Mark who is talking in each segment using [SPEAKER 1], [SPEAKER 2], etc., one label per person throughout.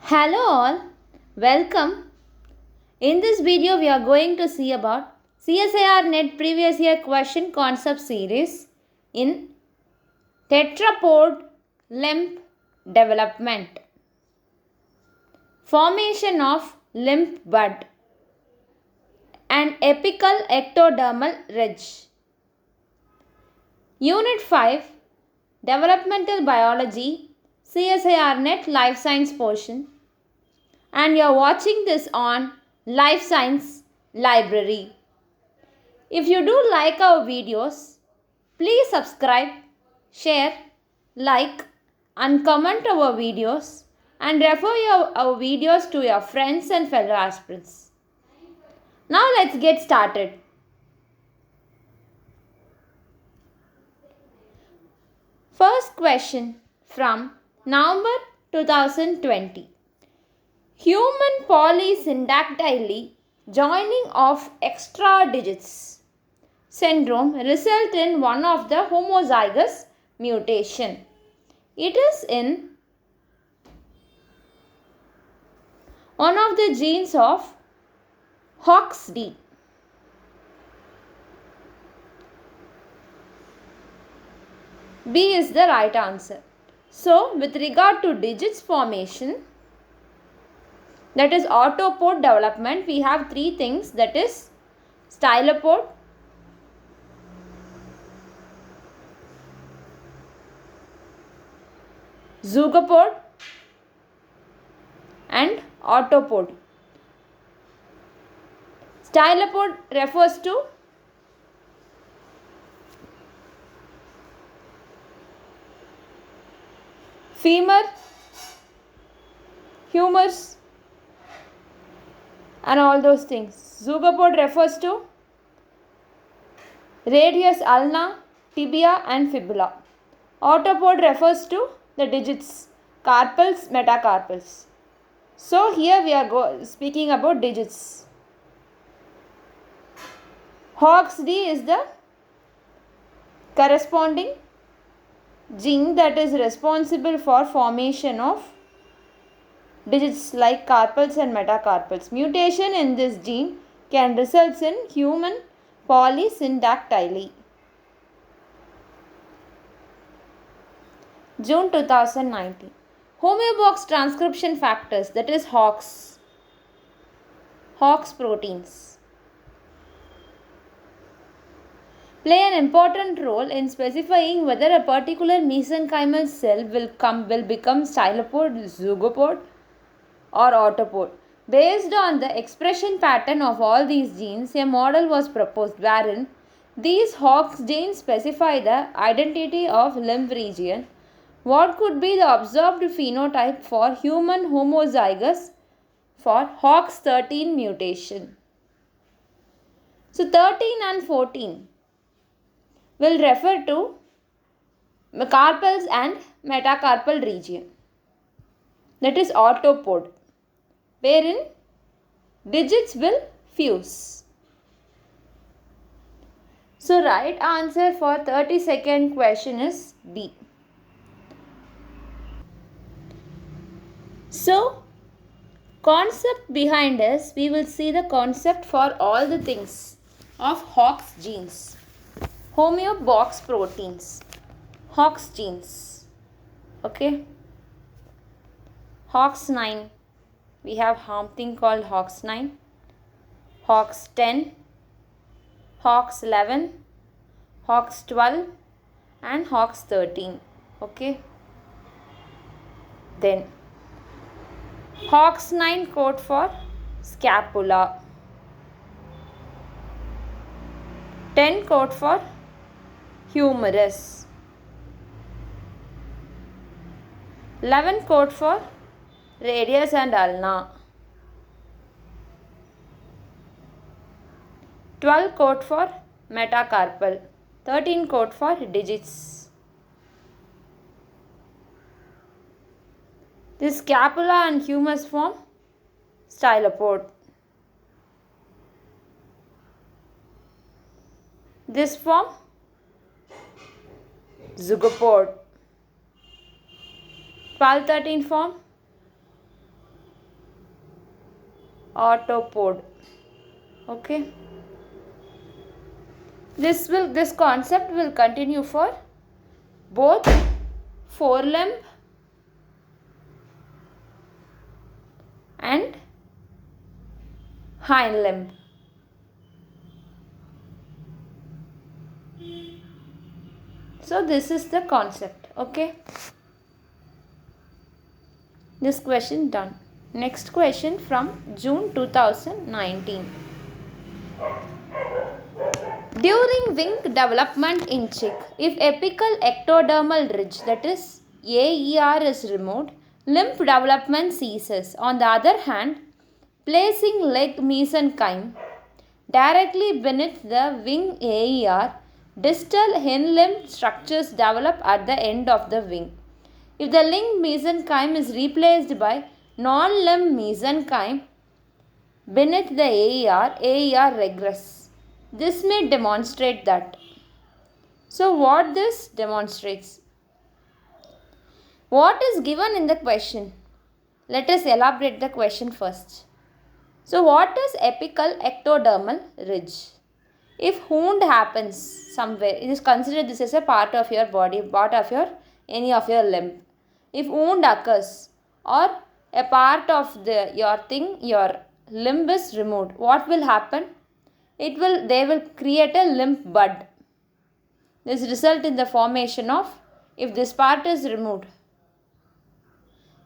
[SPEAKER 1] Hello all, welcome. In this video we are going to see about CSIR Net Previous Year Question Concept Series in Tetrapod Lymph Development, Formation of Lymph Bud and Apical Ectodermal Ridge. Unit 5 Developmental Biology CSIR Net Life Science portion, and you are watching this on Life Science Library. If you do like our videos, please subscribe, share, like and comment our videos and refer our videos to your friends and fellow aspirants. Now let's get started. First question from November 2020. Human polysyndactyly joining of extra digits syndrome result in one of the homozygous mutation. It is in one of the genes of HOXD. B is the right answer. So, with regard to digits formation, that is autopod development, we have three things, that is stylopod, zygopod and autopod. Stylopod refers to femur, humerus and all those things. Zygopod refers to radius ulna, tibia and fibula. Autopod refers to the digits, carpals, metacarpals. So here we are speaking about digits. HOXD is the corresponding gene that is responsible for formation of digits like carpals and metacarpals. Mutation in this gene can result in human polysyndactyly. June 2019. Homeobox transcription factors, that is HOX proteins, play an important role in specifying whether a particular mesenchymal cell will become stylopod, zygopod or autopod. Based on the expression pattern of all these genes, a model was proposed wherein these HOX genes specify the identity of lymph region. What could be the observed phenotype for human homozygous for HOX13 mutation? So 13 and 14 will refer to carpals and metacarpal region, that is autopod, wherein digits will fuse. So right answer for 32nd question is B. So concept behind this, we will see the concept for all the things of HOX genes. Homeobox proteins, HOX genes. Okay. HOX9, we have something called HOX9, HOX10, HOX11, HOX12 and HOX13. Okay. Then HOX9 code for scapula, 10 code for humerus, 11 code for radius and ulna, 12 code for metacarpal, 13 code for digits. This scapula and humerus form stylopod. This form zygopod. 12-13 form Autopod. Okay. This concept will continue for both forelimb and hind limb. So this is the concept. Okay. This question done. Next question from June 2019. During wing development in chick, if apical ectodermal ridge, that is AER, is removed, limb development ceases. On the other hand, placing leg mesenchyme directly beneath the wing AER, distal hind limb structures develop at the end of the wing. If the limb mesenchyme is replaced by non-limb mesenchyme beneath the AER regress. This may demonstrate that. So what this demonstrates? What is given in the question? Let us elaborate the question first. So what is apical ectodermal ridge? If wound happens somewhere, it is considered this as a part of your body, part of your any of your limb. If wound occurs or a part of your limb is removed, what will happen? They will create a limb bud. This result in the formation of, if this part is removed,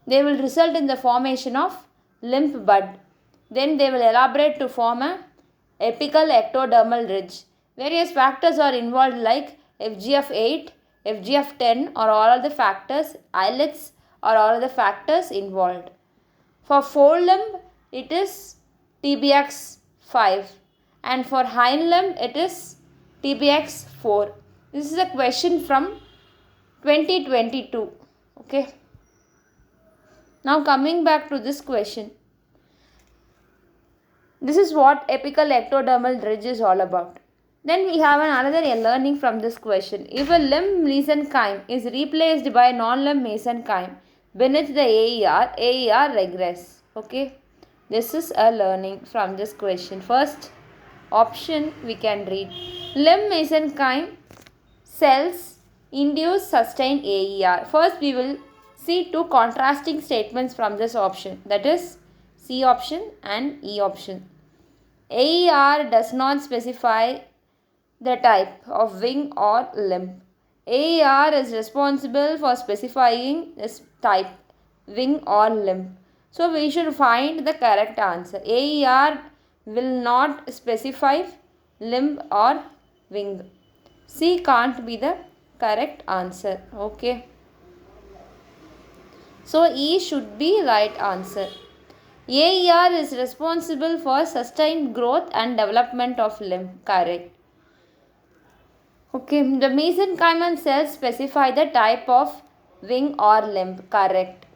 [SPEAKER 1] they will result in the formation of limb bud. Then they will elaborate to form a apical ectodermal ridge. Various factors are involved like FGF8, FGF10 or all of the factors, islets or all of the factors involved. For forelimb, it is TBX5 and for hind limb, it is TBX4. This is a question from 2022. Okay. Now coming back to this question. This is what apical ectodermal ridge is all about. Then we have another learning from this question. If a limb mesenchyme is replaced by non-limb mesenchyme beneath the AER regress. Okay. This is a learning from this question. First option we can read. Limb mesenchyme cells induce sustained AER. First we will see two contrasting statements from this option. That is C option and E option. AER does not specify the type of wing or limb. AER is responsible for specifying this type, wing or limb. So we should find the correct answer. AER will not specify limb or wing. C can't be the correct answer. Okay. So E should be right answer. AER is responsible for sustained growth and development of limb. Correct. Okay, the mesenchymal cells specify the type of wing or limb. Correct.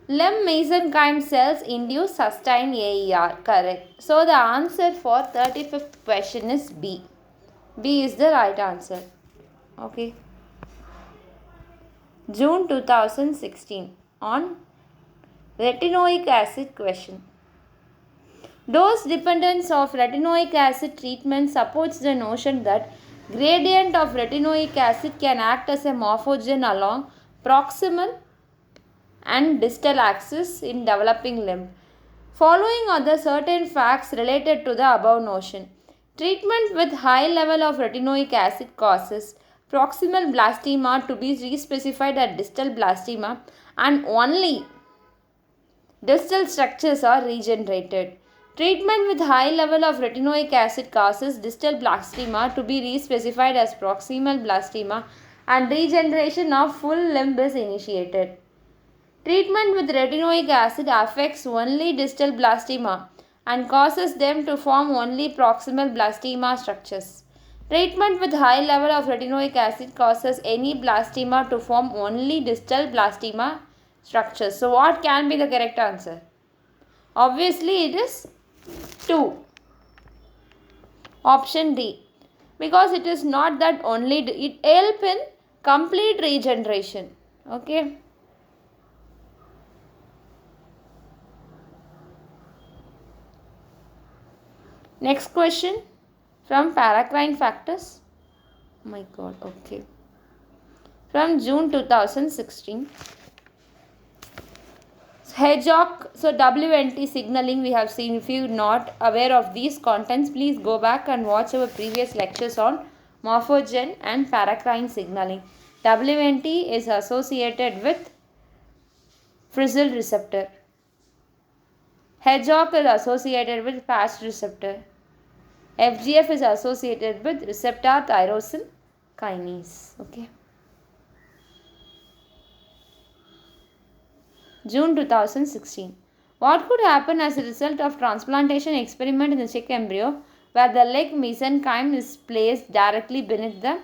[SPEAKER 1] Limb mesenchyme cells induce sustained AER. Correct. So the answer for 35th question is B. B is the right answer. Okay. June 2016 on retinoic acid question. Dose dependence of retinoic acid treatment supports the notion that gradient of retinoic acid can act as a morphogen along proximal and distal axis in developing limb. Following are the certain facts related to the above notion. Treatment with high level of retinoic acid causes proximal blastema to be respecified as distal blastema and only distal structures are regenerated. Treatment with high level of retinoic acid causes distal blastema to be respecified as proximal blastema and regeneration of full limb is initiated. Treatment with retinoic acid affects only distal blastema and causes them to form only proximal blastema structures. Treatment with high level of retinoic acid causes any blastema to form only distal blastema structures. So what can be the correct answer? Obviously it is 2. Option D. Because it is not that only, it helps in complete regeneration. Okay. Next question from paracrine factors. Oh my god, okay. From June 2016. Hedgehog, so WNT signaling we have seen. If you are not aware of these contents, please go back and watch our previous lectures on morphogen and paracrine signaling. WNT is associated with frizzle receptor. Hedgehog is associated with fast receptor. FGF is associated with receptor tyrosine kinase. Okay. June 2016. What could happen as a result of transplantation experiment in the chick embryo where the leg mesenchyme is placed directly beneath the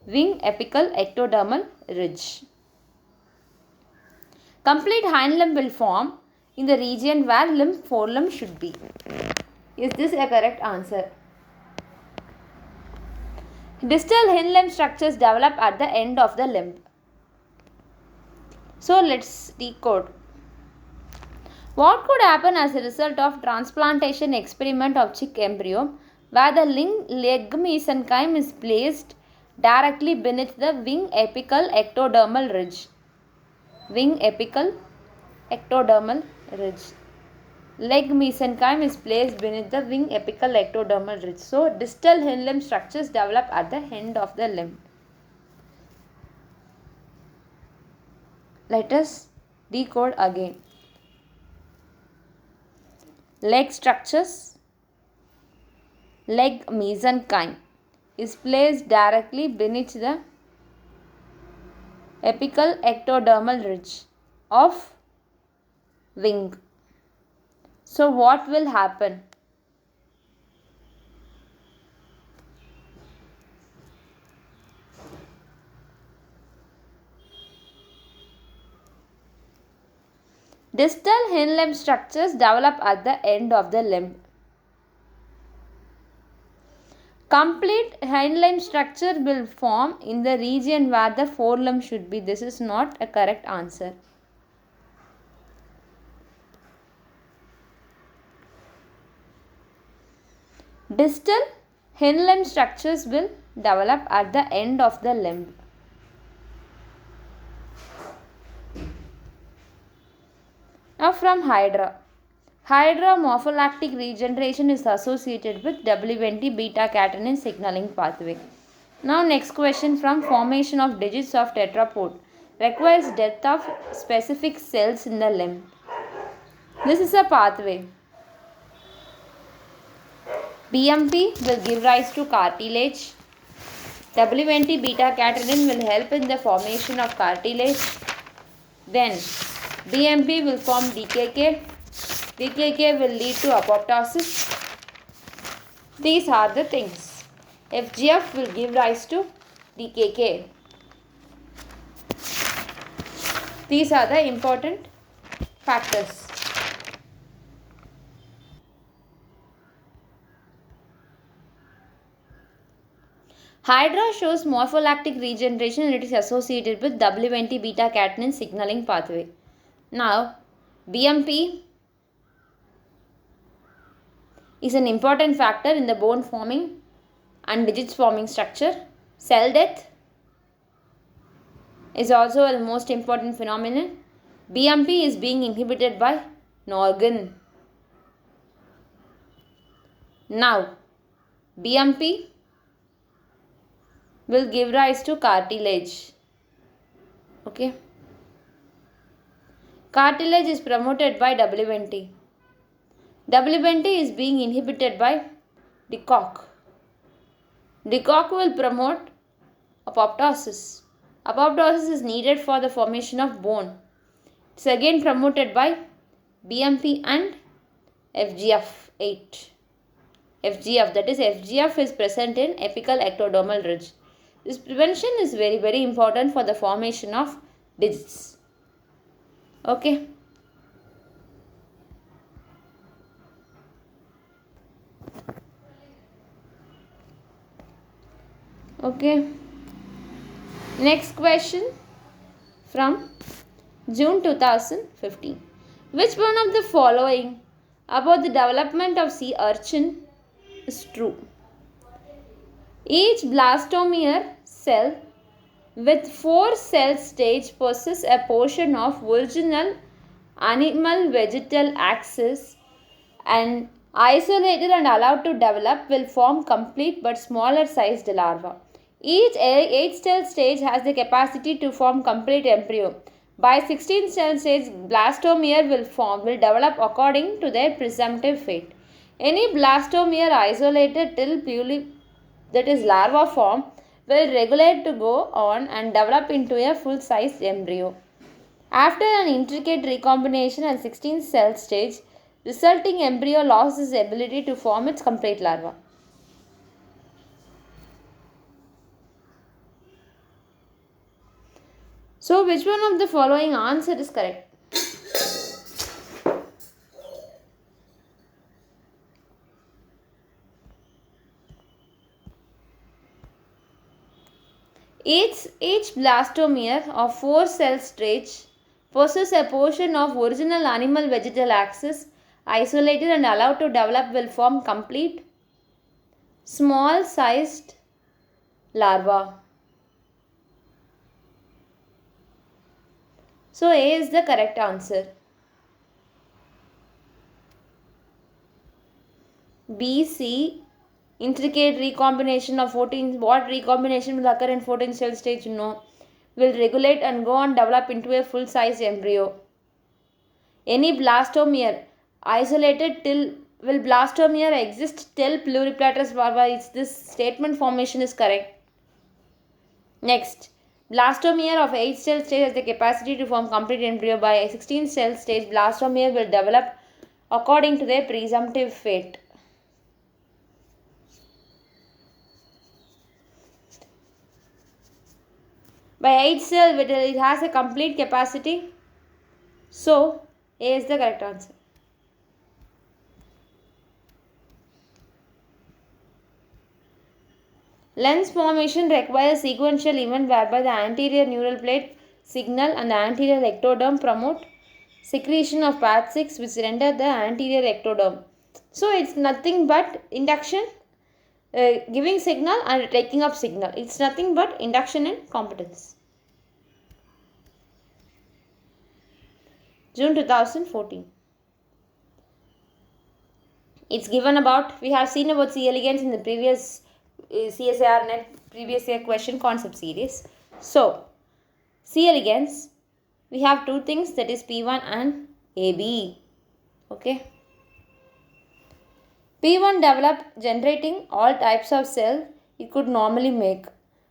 [SPEAKER 1] wing apical ectodermal ridge? Complete hind limb will form in the region where forelimb should be. Is this a correct answer? Distal hind limb structures develop at the end of the limb. So let's decode. What could happen as a result of transplantation experiment of chick embryo where the leg mesenchyme is placed directly beneath the wing apical ectodermal ridge? Wing apical ectodermal ridge. Leg mesenchyme is placed beneath the wing apical ectodermal ridge. So distal hind limb structures develop at the end of the limb. Let us decode again. Leg structures. Leg mesenchyme is placed directly beneath the apical ectodermal ridge of wing. So what will happen? Distal hind limb structures develop at the end of the limb. Complete hind limb structure will form in the region where the forelimb should be. This is not a correct answer. Distal hind limb structures will develop at the end of the limb. Now from Hydra. Hydra morpholactic regeneration is associated with WNT beta-catenin signaling pathway. Now next question from formation of digits of tetrapod requires death of specific cells in the limb. This is a pathway. BMP will give rise to cartilage. WNT beta-catenin will help in the formation of cartilage. Then BMP will form DKK. DKK will lead to apoptosis. These are the things. FGF will give rise to DKK. These are the important factors. Hydra shows morpholactic regeneration and it is associated with WNT beta-catenin signaling pathway. Now, BMP is an important factor in the bone forming and digits forming structure. Cell death is also the most important phenomenon. BMP is being inhibited by Norgan. Now, BMP will give rise to cartilage. Okay. Cartilage is promoted by WNT. WNT is being inhibited by DCOC. DCOC will promote apoptosis. Apoptosis is needed for the formation of bone. It is again promoted by BMP and FGF8. FGF, that is FGF is present in apical ectodermal ridge. This prevention is very important for the formation of digits. Okay. Okay. Next question from June 2015. Which one of the following about the development of sea urchin is true. Each blastomere cell with 4 cell stage possesses a portion of original animal vegetal axis and isolated and allowed to develop will form complete but smaller sized larva. Each 8 cell stage has the capacity to form complete embryo. By 16 cell stage, blastomere will develop according to their presumptive fate. Any blastomere isolated till that is larva form will regulate to go on and develop into a full-sized embryo. After an intricate recombination at 16 cell stage, resulting embryo loses its ability to form its complete larva. So, which one of the following answer is correct? Each blastomere of 4 cell stage possesses a portion of original animal vegetal axis, isolated and allowed to develop will form complete small sized larva. So A is the correct answer. B, C, intricate recombination of 14, what recombination will occur in 14 cell stage? No. Will regulate and go on develop into a full size embryo. Any blastomere isolated till, will blastomere exist till pluriplatus larva? This statement formation is correct. Next, blastomere of 8 cell stage has the capacity to form complete embryo. By 16 cell stage, blastomere will develop according to their presumptive fate. By 8 cell, it has a complete capacity. So, A is the correct answer. Lens formation requires a sequential event whereby the anterior neural plate signal and the anterior ectoderm promote secretion of path 6 which render the anterior ectoderm. So, it's nothing but induction, giving signal and taking up signal. It's nothing but induction and competence. June 2014. It's given about, we have seen about C. elegans in the previous CSIR previous year question concept series. So, C. elegans, we have two things, that is P1 and AB. Okay. P1 developed generating all types of cells it could normally make,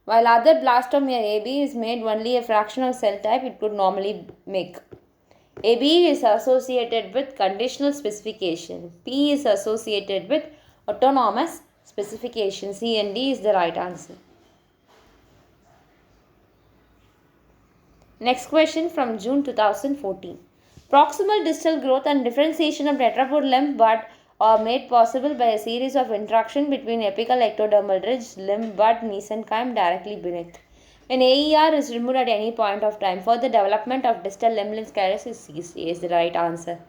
[SPEAKER 1] while other blastomere AB is made only a fraction of cell type it could normally make. AB is associated with conditional specification. P is associated with autonomous specification. C and D is the right answer. Next question from June 2014. Proximal distal growth and differentiation of tetrapod limb bud are made possible by a series of interaction between apical ectodermal ridge, limb bud, mesenchyme directly beneath. When AER is removed at any point of time, further development of distal limb sclerosis is ceased. A is the right answer.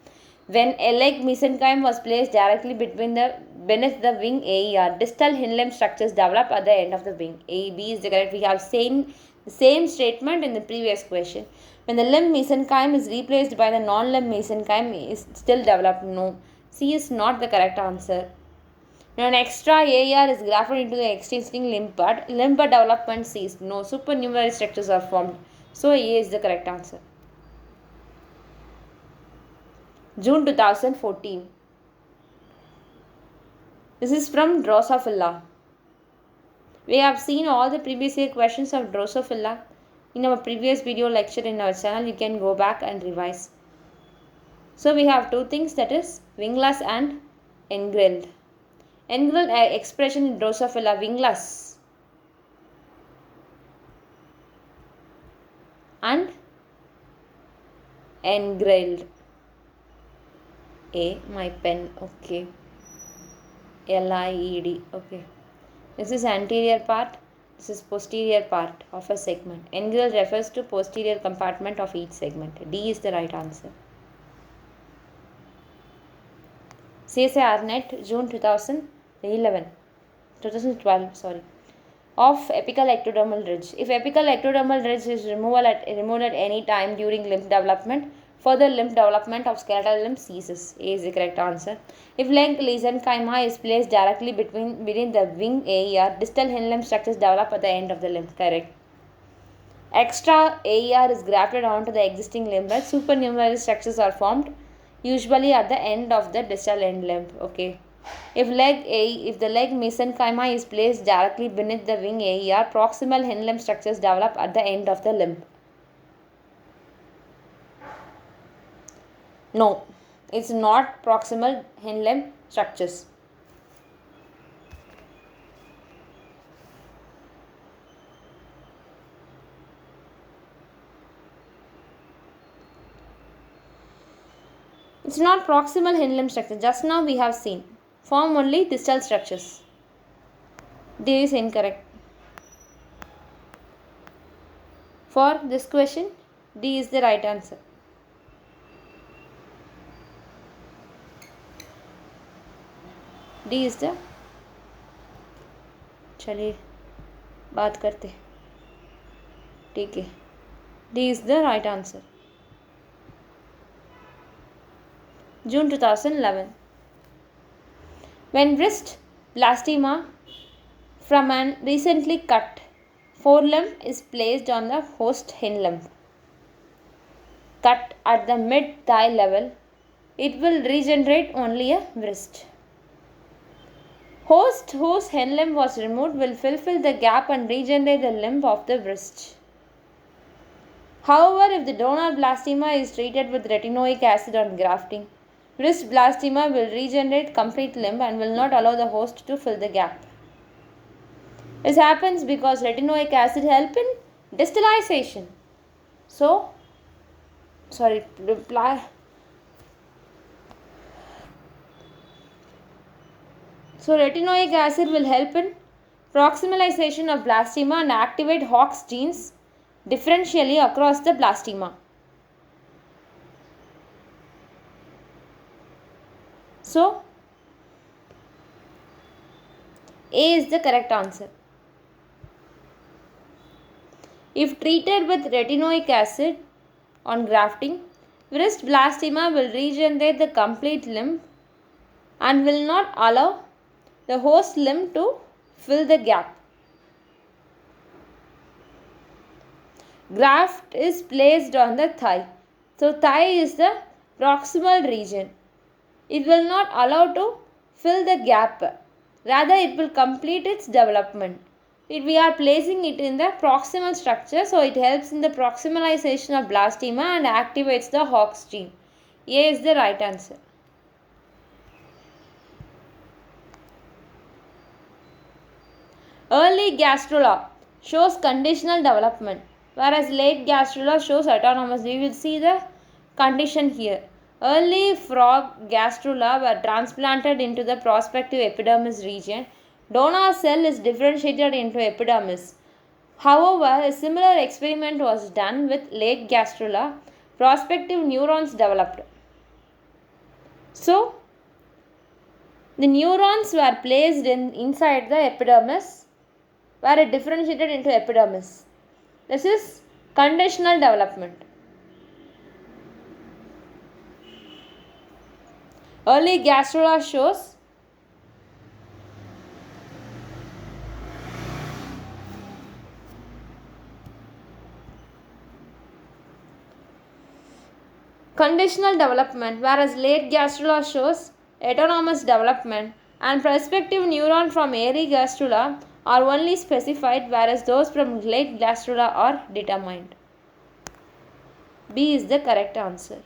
[SPEAKER 1] When a leg mesenchyme was placed directly beneath the wing AER, distal hind limb structures develop at the end of the wing. A, B is the correct. We have seen the same statement in the previous question. When the limb mesenchyme is replaced by the non-limb mesenchyme, is still developed? No. C is not the correct answer. Now, an extra AER is grafted into the existing limb bud. Limb bud development ceased. No. Supernumerary structures are formed. So, A is the correct answer. June 2014. This is from Drosophila. We have seen all the previous year questions of Drosophila in our previous video lecture in our channel. You can go back and revise. So, we have two things, that is wingless and engrilled. Engrilled expression in Drosophila, wingless and engrilled. A, my pen, okay. LIED, okay. This is anterior part, this is posterior part of a segment. Engrilled refers to posterior compartment of each segment. D is the right answer. CSIR Net, June 2014. 11, 2012, sorry, of apical ectodermal ridge. If apical ectodermal ridge is removed at any time during limb development, further limb development of skeletal limb ceases. A is the correct answer. If leg mesenchyma is placed directly between the wing AER, distal hind limb structures develop at the end of the limb. Correct. Extra AER is grafted onto the existing limb, but supernumerary structures are formed, usually at the end of the distal end limb. Okay. If the leg mesenchyma is placed directly beneath the wing AER, proximal hind limb structures develop at the end of the limb. No, it's not proximal hind limb structures. It's not proximal hind limb structure. Just now we have seen. Form only distal structures. D is incorrect. For this question, D is the right answer. D is the. चलिए बात करते. ठीक है. D is the right answer. June 2011. When wrist blastema from an recently cut forelimb is placed on the host hind limb, cut at the mid-thigh level, it will regenerate only a wrist. Host whose hind limb was removed will fulfill the gap and regenerate the limb of the wrist. However, if the donor blastema is treated with retinoic acid on grafting, wrist blastema will regenerate complete limb and will not allow the host to fill the gap. This happens because retinoic acid helps in distalization. So retinoic acid will help in proximalization of blastema and activate Hox genes differentially across the blastema. So, A is the correct answer. If treated with retinoic acid on grafting, wrist blastema will regenerate the complete limb and will not allow the host limb to fill the gap. Graft is placed on the thigh. So, thigh is the proximal region. It will not allow to fill the gap. Rather, it will complete its development. We are placing it in the proximal structure, so it helps in the proximalization of blastema and activates the Hox gene. A is the right answer. Early gastrula shows conditional development, whereas late gastrula shows autonomous. We will see the condition here. Early frog gastrula were transplanted into the prospective epidermis region. Donor cell is differentiated into epidermis. However, a similar experiment was done with late gastrula. Prospective neurons developed. So, the neurons were placed inside the epidermis, where it differentiated into epidermis. This is conditional development. Early gastrula shows conditional development, whereas late gastrula shows autonomous development, and prospective neuron from Aerii gastrula are only specified, whereas those from late gastrula are determined. B is the correct answer.